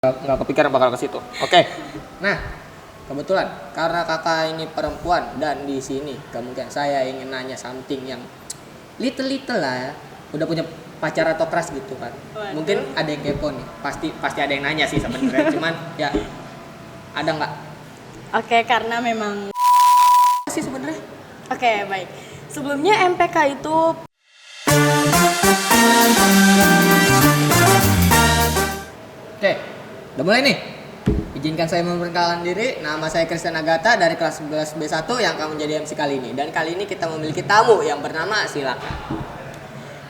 Nggak kepikiran bakal ke situ. Oke. Nah, kebetulan karena kakak ini perempuan dan di sini kemungkinan saya ingin nanya something yang little lah ya. Udah punya pacar atau crush gitu kan. Waduh. Mungkin ada yang kepo nih. Pasti ada yang nanya sih sebenarnya. Cuman ya ada nggak Oke, karena memang sih sebenarnya? Oke, baik. Sebelumnya MPK itu Oke. Udah mulai nih. Izinkan saya memperkenalkan diri. Nama saya Christian Agatha dari kelas 11 B1 yang akan menjadi MC kali ini. Dan kali ini kita memiliki tamu yang bernama silakan.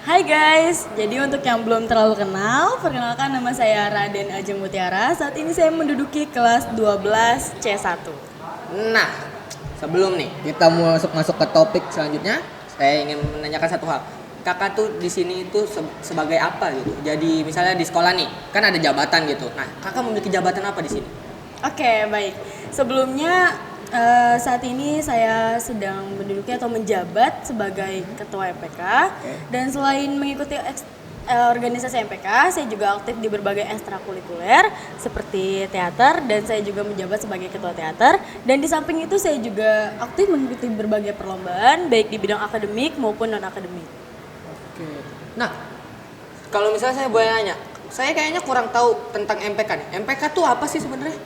Hai guys, jadi untuk yang belum terlalu kenal, perkenalkan nama saya Raden Ajeng Mutiara. Saat ini saya menduduki kelas 12 C1. Nah, sebelum nih kita masuk ke topik selanjutnya, saya ingin menanyakan satu hal. Kakak tuh di sini itu sebagai apa gitu? Jadi misalnya di sekolah nih, kan ada jabatan gitu. Nah, kakak memiliki jabatan apa di sini? Oke, baik. Sebelumnya saat ini saya sedang menduduki atau menjabat sebagai ketua MPK. Dan selain mengikuti organisasi MPK, saya juga aktif di berbagai ekstrakurikuler seperti teater, dan saya juga menjabat sebagai ketua teater. Dan di samping itu saya juga aktif mengikuti berbagai perlombaan baik di bidang akademik maupun non akademik. Oke. Nah, kalau misalnya saya boleh nanya, saya kayaknya kurang tahu tentang MPK nih. MPK tuh apa sih sebenarnya?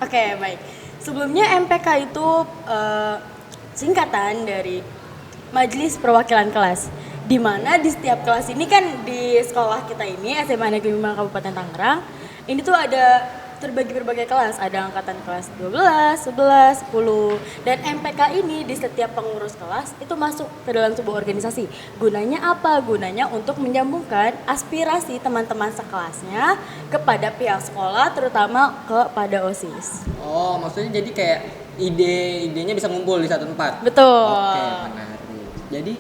Oke, baik. Sebelumnya MPK itu singkatan dari Majelis Perwakilan Kelas. Di mana di setiap kelas ini kan di sekolah kita ini SMA Negeri 5 Kabupaten Tangerang, ini tuh ada terbagi berbagai kelas, ada angkatan kelas 12, 11, 10. Dan MPK ini di setiap pengurus kelas itu masuk ke dalam sebuah organisasi. Gunanya apa? Gunanya untuk menyambungkan aspirasi teman-teman sekelasnya kepada pihak sekolah, terutama kepada OSIS. Oh, maksudnya jadi kayak idenya bisa ngumpul di satu tempat. Betul. Oke, menarik. Jadi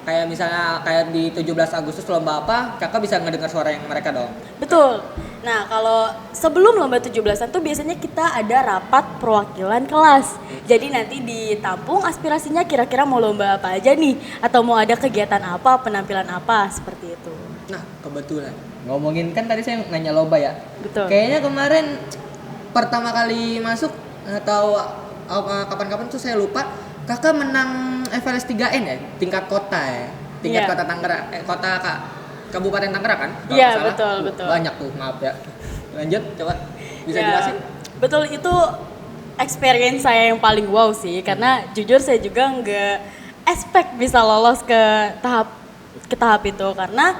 kayak misalnya kayak di 17 Agustus lomba apa, kakak bisa ngedengar suara yang mereka dong. Betul. Nah, kalau sebelum lomba 17-an tuh biasanya kita ada rapat perwakilan kelas. Jadi nanti ditampung aspirasinya kira-kira mau lomba apa aja nih, atau mau ada kegiatan apa, penampilan apa, seperti itu. Nah, kebetulan ngomongin kan tadi saya nanya lomba ya. Betul. Kayaknya kemarin pertama kali masuk atau kapan-kapan tuh saya lupa, kakak menang FLS 3N ya, tingkat kota ya. Tingkat Iya. kota Tangerang, Kabupaten Tangerang kan? Kalau Iya, nggak salah. betul, betul. Banyak tuh, maaf ya. Lanjut, coba bisa Ya, jelasin? betul, itu experience saya yang paling wow sih, karena jujur saya juga nggak expect bisa lolos ke tahap itu, karena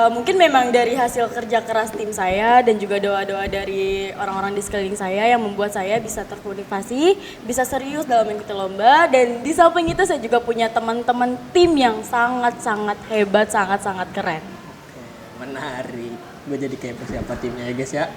mungkin memang dari hasil kerja keras tim saya dan juga doa-doa dari orang-orang di sekeliling saya yang membuat saya bisa termotivasi, bisa serius dalam mengikuti lomba. Dan di samping itu saya juga punya teman-teman tim yang sangat-sangat hebat, sangat-sangat keren. Menarik. Gue jadi kayak persiapan timnya ya guys ya.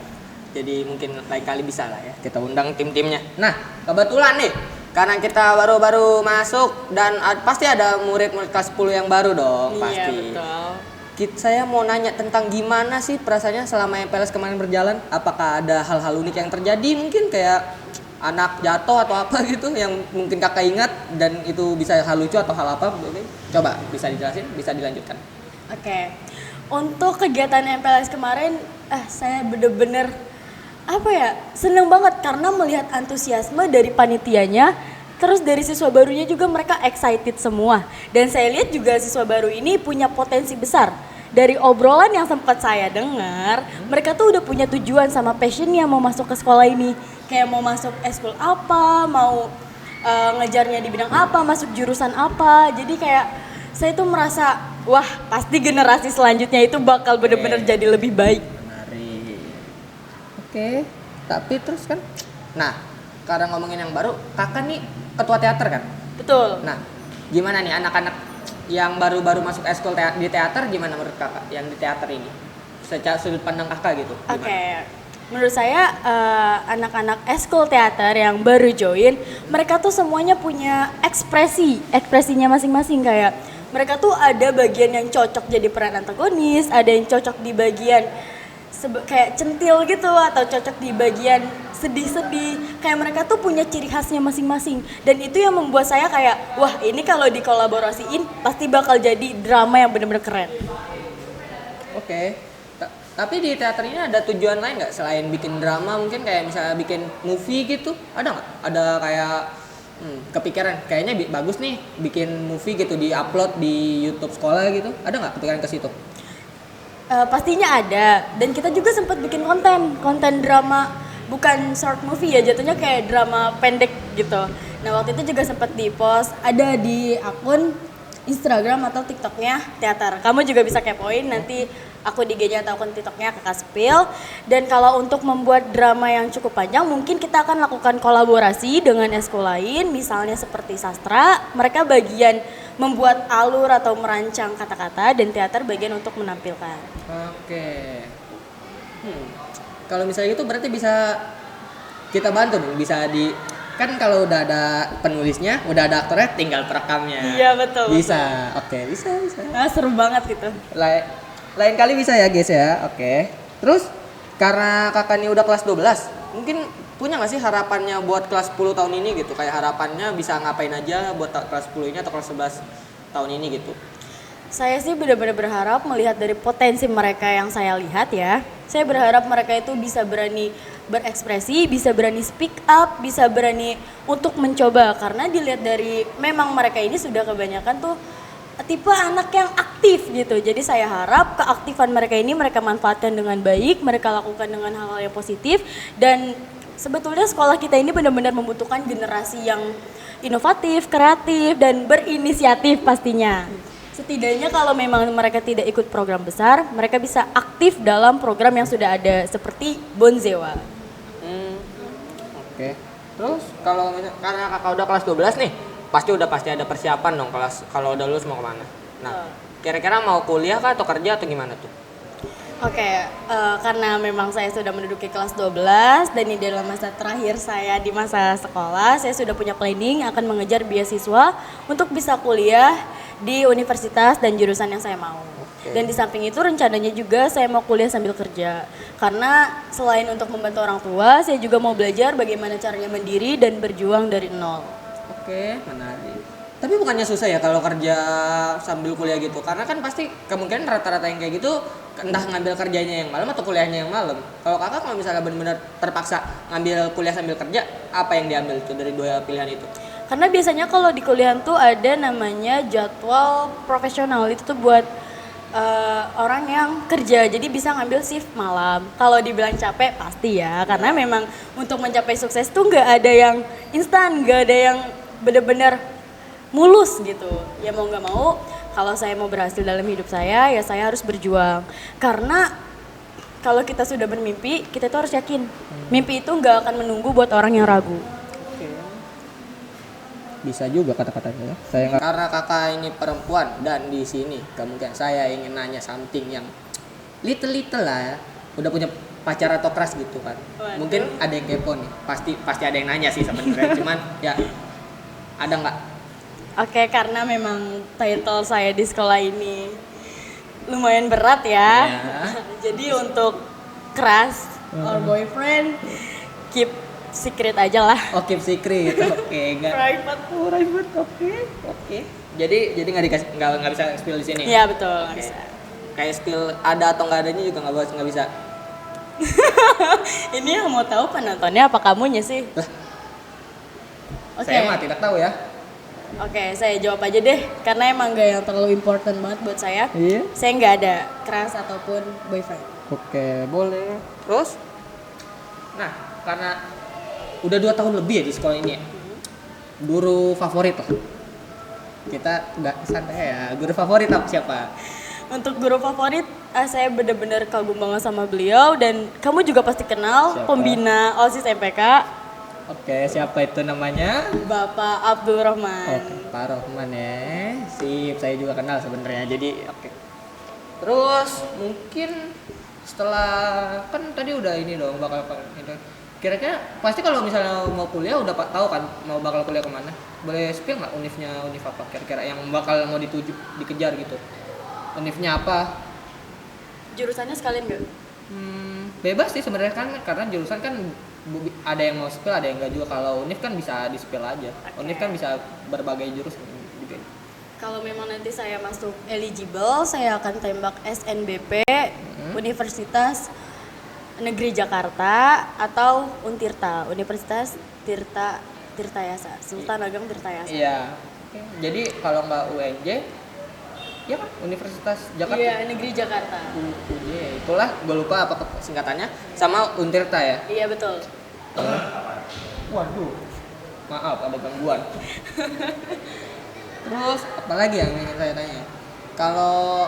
Jadi mungkin lain kali bisa lah ya kita undang tim-timnya. Nah, kebetulan nih karena kita baru-baru masuk dan pasti ada murid-murid kelas 10 yang baru dong. Pasti. Iya, betul. Saya mau nanya tentang gimana sih perasaannya selama MPLS kemarin berjalan. Apakah ada hal-hal unik yang terjadi, mungkin kayak anak jatuh atau apa gitu yang mungkin kakak ingat, dan itu bisa hal lucu atau hal apa? Coba bisa dijelasin, bisa dilanjutkan. Oke, untuk kegiatan MPLS kemarin, saya bener-bener seneng banget karena melihat antusiasme dari panitianya, terus dari siswa barunya juga mereka excited semua. Dan saya lihat juga siswa baru ini punya potensi besar. Dari obrolan yang sempat saya dengar, mereka tuh udah punya tujuan sama passionnya mau masuk ke sekolah ini. Kayak mau masuk eskul apa, mau ngejarnya di bidang apa, masuk jurusan apa. Jadi kayak saya tuh merasa, wah pasti generasi selanjutnya itu bakal bener-bener jadi lebih baik. Menarik. Oke, tapi terus kan, nah karena ngomongin yang baru, kakak nih ketua teater kan? Betul. Nah, gimana nih anak-anak yang baru-baru masuk eskul di teater, gimana menurut kakak yang di teater ini? Secara sudut pandang kakak gitu. Oke. Menurut saya anak-anak eskul teater yang baru join, mereka tuh semuanya punya ekspresinya masing-masing. Kayak mereka tuh ada bagian yang cocok jadi peran antagonis, ada yang cocok di bagian kayak centil gitu, atau cocok di bagian sedih-sedih. Kayak mereka tuh punya ciri khasnya masing-masing, dan itu yang membuat saya kayak, wah ini kalau dikolaborasiin pasti bakal jadi drama yang benar-benar keren. Oke. Tapi di teater ini ada tujuan lain nggak selain bikin drama, mungkin kayak misalnya bikin movie gitu? Ada nggak? Ada kayak kepikiran kayaknya bagus nih bikin movie gitu di-upload di YouTube sekolah gitu. Ada nggak kepikiran ke situ? Pastinya ada, dan kita juga sempat bikin konten drama, bukan short movie ya, jatuhnya kayak drama pendek gitu. Nah waktu itu juga sempat di-post, ada di akun Instagram atau TikToknya teater. Kamu juga bisa kepoin nanti aku di IG-nya atau akun TikToknya Kakak Spill. Dan kalau untuk membuat drama yang cukup panjang, mungkin kita akan lakukan kolaborasi dengan eskul lain, misalnya seperti sastra, mereka bagian membuat alur atau merancang kata-kata, dan teater bagian untuk menampilkan. Oke. Kalau misalnya gitu berarti bisa kita bantu dong, bisa kan kalau udah ada penulisnya, udah ada aktornya, tinggal perekamnya. Iya betul. Bisa. Oke, bisa. Nah, seru banget gitu. Lain kali bisa ya guys ya. Oke. Terus karena kakak ini udah kelas 12, mungkin punya nggak sih harapannya buat kelas 10 tahun ini gitu? Kayak harapannya bisa ngapain aja buat kelas 10 ini atau kelas 11 tahun ini gitu? Saya sih benar-benar berharap melihat dari potensi mereka yang saya lihat ya. Saya berharap mereka itu bisa berani berekspresi, bisa berani speak up, bisa berani untuk mencoba. Karena dilihat dari memang mereka ini sudah kebanyakan tuh tipe anak yang aktif gitu. Jadi saya harap keaktifan mereka ini mereka manfaatkan dengan baik, mereka lakukan dengan hal-hal yang positif. Dan sebetulnya sekolah kita ini benar-benar membutuhkan generasi yang inovatif, kreatif, dan berinisiatif pastinya. Setidaknya kalau memang mereka tidak ikut program besar, mereka bisa aktif dalam program yang sudah ada seperti Bonzewa. Oke. Terus karena kakak udah kelas 12 nih, pasti ada persiapan dong kalau udah lulus mau kemana. Nah, kira-kira mau kuliah kah atau kerja atau gimana tuh? Oke, karena memang saya sudah menduduki kelas 12 dan ini adalah masa terakhir saya di masa sekolah, saya sudah punya planning akan mengejar beasiswa untuk bisa kuliah di universitas dan jurusan yang saya mau. Dan di samping itu rencananya juga saya mau kuliah sambil kerja. Karena selain untuk membantu orang tua, saya juga mau belajar bagaimana caranya mandiri dan berjuang dari nol. Oke, menarik. Tapi bukannya susah ya kalau kerja sambil kuliah gitu? Karena kan pasti kemungkinan rata-rata yang kayak gitu entah ngambil kerjanya yang malam atau kuliahnya yang malam. Kalau kakak kalau misalnya benar-benar terpaksa ngambil kuliah sambil kerja, apa yang diambil tuh dari dua pilihan itu? Karena biasanya kalau di kuliahan tuh ada namanya jadwal profesional, itu tuh buat orang yang kerja, jadi bisa ngambil shift malam. Kalau dibilang capek pasti ya, karena memang untuk mencapai sukses tuh nggak ada yang instan, nggak ada yang bener-bener mulus gitu. Ya mau nggak mau, kalau saya mau berhasil dalam hidup saya, ya saya harus berjuang. Karena kalau kita sudah bermimpi, kita tuh harus yakin. Mimpi itu nggak akan menunggu buat orang yang ragu. Bisa juga kata-katanya ya. Karena kakak ini perempuan dan di sini kemudian saya ingin nanya something yang little lah ya. Udah punya pacar atau crush gitu kan. Waduh. Mungkin ada yang kepo nih. Pasti ada yang nanya sih sebenarnya. Cuman ya ada nggak? Oke, karena memang title saya di sekolah ini lumayan berat ya. Jadi untuk crush or boyfriend keep secret aja lah. Oh, keep secret. Oke, enggak. Private. Oke. Jadi nggak bisa spill di sini. Iya, betul, nggak bisa. Kayak spill ada atau nggak adanya juga nggak bisa. Ini yang mau tahu penontonnya apa kamunya sih? Lah. Oke. Saya mah tidak tahu ya. Oke, saya jawab aja deh karena emang gak yang terlalu important banget buat saya. Iya. Saya nggak ada crush ataupun boyfriend. Oke, boleh. Terus? Nah, karena udah 2 tahun lebih ya di sekolah ini ya. Guru favorit lah. Kita nggak santai ya. Guru favorit apa siapa? Untuk guru favorit, saya benar-benar kagum banget sama beliau dan kamu juga pasti kenal siapa? Pembina OSIS MPK. Oke, siapa itu namanya? Bapak Abdul Rahman. Oke, Pak Rahman ya. Sip, saya juga kenal sebenarnya. Jadi oke. Terus mungkin setelah kan tadi udah ini dong bakal kira-kira pasti kalau misalnya mau kuliah udah tahu kan mau bakal kuliah kemana. Boleh spill nggak univ apa kira-kira yang bakal mau dikejar gitu? Univnya apa? Jurusannya sekalian nggak? Bebas sih sebenarnya kan karena jurusan kan ada yang mau spill ada yang enggak juga. Kalau univ kan bisa di spill aja. Okay. Univ kan bisa berbagai jurusan gitu. Kalau memang nanti saya masuk eligible, saya akan tembak SNBP Universitas Negeri Jakarta atau Untirta, Universitas Tirtayasa, Sultan Ageng Tirtayasa. Iya. Oke. Jadi kalau nggak UNJ, ya kan Universitas Jakarta. Iya, Negeri Jakarta. UNJ, itulah, gue lupa apa singkatannya. Sama Untirta ya. Iya betul. Waduh, maaf ada gangguan. Terus apalagi yang ingin saya tanya? Kalau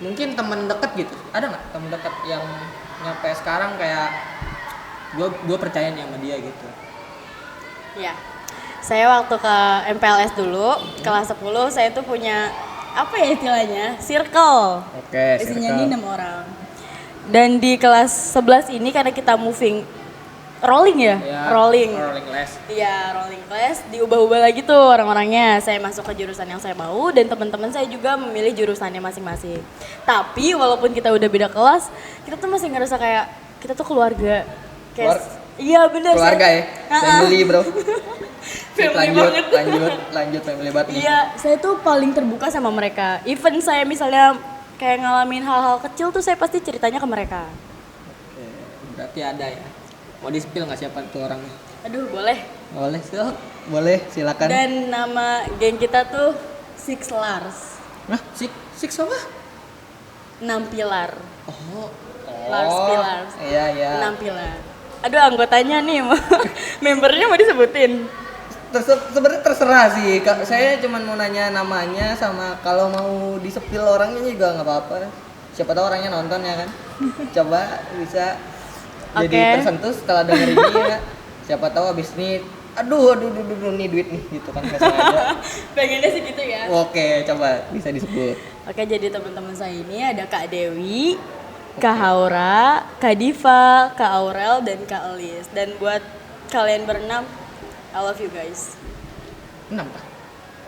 mungkin teman dekat gitu, ada nggak teman dekat yang nyampe sekarang kayak gue percaya nih sama dia gitu? Iya. Saya waktu ke MPLS dulu, kelas 10 saya tuh punya apa ya istilahnya? Circle. Oke, Isinya ini 6 orang. Dan di kelas 11 ini karena kita moving rolling ya? Rolling les. Iya, rolling class, diubah-ubah lagi tuh orang-orangnya. Saya masuk ke jurusan yang saya mau dan teman-teman saya juga memilih jurusannya masing-masing. Tapi walaupun kita udah beda kelas, kita tuh masih ngerasa kayak kita tuh keluarga. Iya benar. Keluarga ya, family bro. Family lanjut family banget nih. Iya, saya tuh paling terbuka sama mereka. Even saya misalnya kayak ngalamin hal-hal kecil tuh saya pasti ceritanya ke mereka. Oke, berarti ada ya. Mau di-spill nggak siapa tuh orangnya? Aduh, boleh. Boleh, silakan. Dan nama geng kita tuh Six Lars. Nah, six apa? 6 pilar. Oh, Lars Pillars. Iya. 6 pilar. Aduh, anggotanya nih, membernya mau disebutin. Sebenarnya terserah sih. Saya cuma mau nanya namanya sama kalau mau di-spill orangnya juga nggak apa-apa. Siapa tahu orangnya nonton ya kan. Coba bisa jadi tersentuh setelah denger ini ya. Siapa tahu abis ini aduh nih duit nih gitu kan nggak sengaja. Pengennya sih gitu ya. Oke, coba bisa disebut. Oke, jadi teman-teman saya ini ada Kak Dewi, Kak Haura, Kak Diva, Kak Aurel, dan Kak Elis. Dan buat kalian berenam, I love you guys. 6 Pak.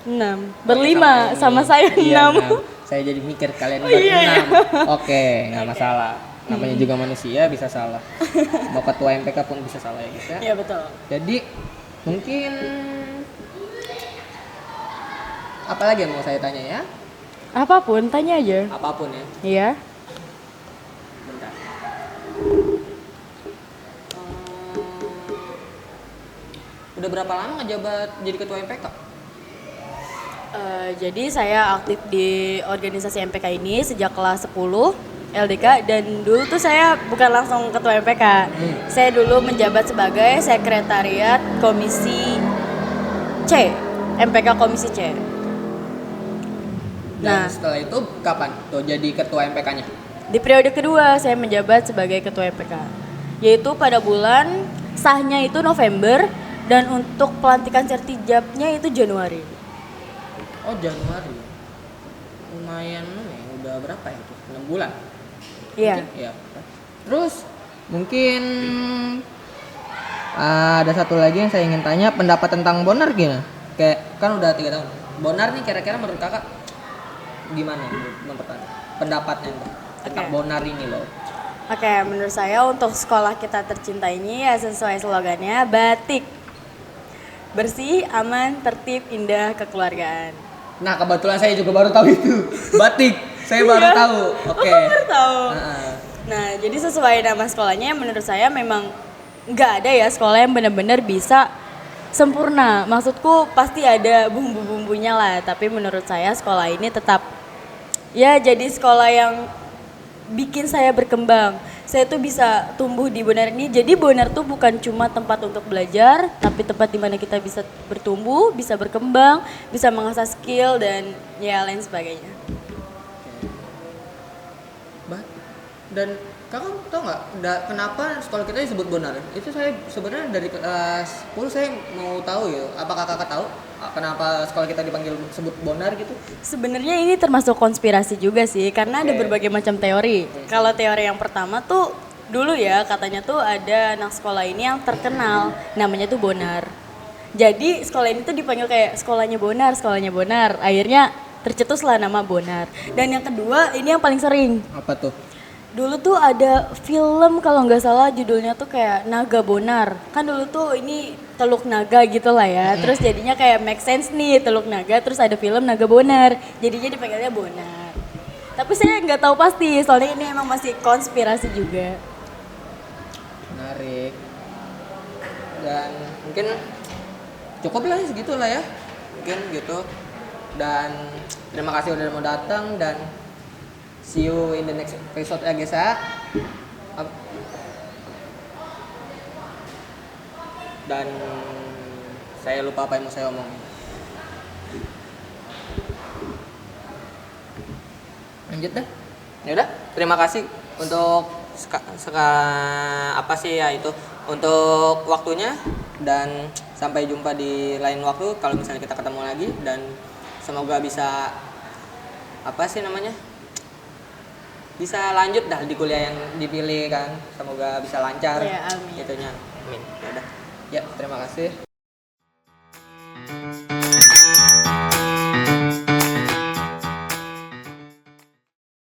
6. Berlima sama saya 6. Iya, 6. Saya jadi mikir kalian berenam. Oke, nggak masalah. Namanya juga manusia bisa salah. Mau ketua MPK pun bisa salah ya guys ya. Iya betul. Jadi mungkin apa lagi yang mau saya tanya ya? Apapun, tanya aja. Apapun ya. Iya. Bentar. Udah berapa lama ngejabat jadi ketua MPK? Jadi saya aktif di organisasi MPK ini sejak kelas 10 LDK dan dulu tuh saya bukan langsung ketua MPK. Saya dulu menjabat sebagai sekretariat komisi C, MPK komisi C. Dan setelah itu kapan tuh jadi ketua MPK-nya? Di periode kedua saya menjabat sebagai ketua MPK, yaitu pada bulan sahnya itu November dan untuk pelantikan sertijabnya itu Januari. Oh, Januari. Lumayan ya, udah berapa ya itu? 6 bulan. Iya. Iya. Terus mungkin ada satu lagi yang saya ingin tanya, pendapat tentang Bonar gimana? Kayak kan udah 3 tahun. Bonar nih kira-kira menurut kakak gimana pendapatnya tentang Bonar ini loh? Oke, menurut saya untuk sekolah kita tercinta ini ya sesuai slogannya batik. Bersih, aman, tertib, indah, kekeluargaan. Nah, kebetulan saya juga baru tahu itu. Batik. Saya baru tahu. Oke. Baru tahu. Nah, jadi sesuai nama sekolahnya menurut saya memang nggak ada ya sekolah yang benar-benar bisa sempurna. Maksudku pasti ada bumbu-bumbunya lah, tapi menurut saya sekolah ini tetap ya jadi sekolah yang bikin saya berkembang. Saya tuh bisa tumbuh di Bonar ini. Jadi Bonar tuh bukan cuma tempat untuk belajar, tapi tempat di mana kita bisa bertumbuh, bisa berkembang, bisa mengasah skill dan ya lain sebagainya. Dan kakak tau nggak kenapa sekolah kita disebut Bonar? Itu saya sebenarnya dari kelas 10 saya mau tahu ya. Apakah kakak tahu kenapa sekolah kita dipanggil sebut Bonar gitu? Sebenarnya ini termasuk konspirasi juga sih, karena ada berbagai macam teori. Kalau teori yang pertama tuh dulu ya katanya tuh ada anak sekolah ini yang terkenal, namanya tuh Bonar. Jadi sekolah ini tuh dipanggil kayak sekolahnya Bonar. Akhirnya tercetuslah nama Bonar. Dan yang kedua ini yang paling sering. Apa tuh? Dulu tuh ada film kalau nggak salah judulnya tuh kayak Naga Bonar. Kan dulu tuh ini Teluk Naga gitu lah ya. Terus jadinya kayak make sense nih Teluk Naga. Terus ada film Naga Bonar. Jadinya dipanggilnya Bonar. Tapi saya nggak tahu pasti, soalnya ini emang masih konspirasi juga. Menarik. Dan mungkin cukup lah segitulah ya. Mungkin gitu. Dan terima kasih udah mau datang dan see you in the next episode ya guys ya. Dan saya lupa apa yang mau saya omongin. Lanjut dah. Ya udah, terima kasih untuk apa sih ya itu untuk waktunya dan sampai jumpa di lain waktu kalau misalnya kita ketemu lagi dan semoga bisa apa sih namanya? Bisa lanjut dah di kuliah yang dipilih kan. Semoga bisa lancar Ya, amin. itunya. Amin. Ya udah. Ya, terima kasih.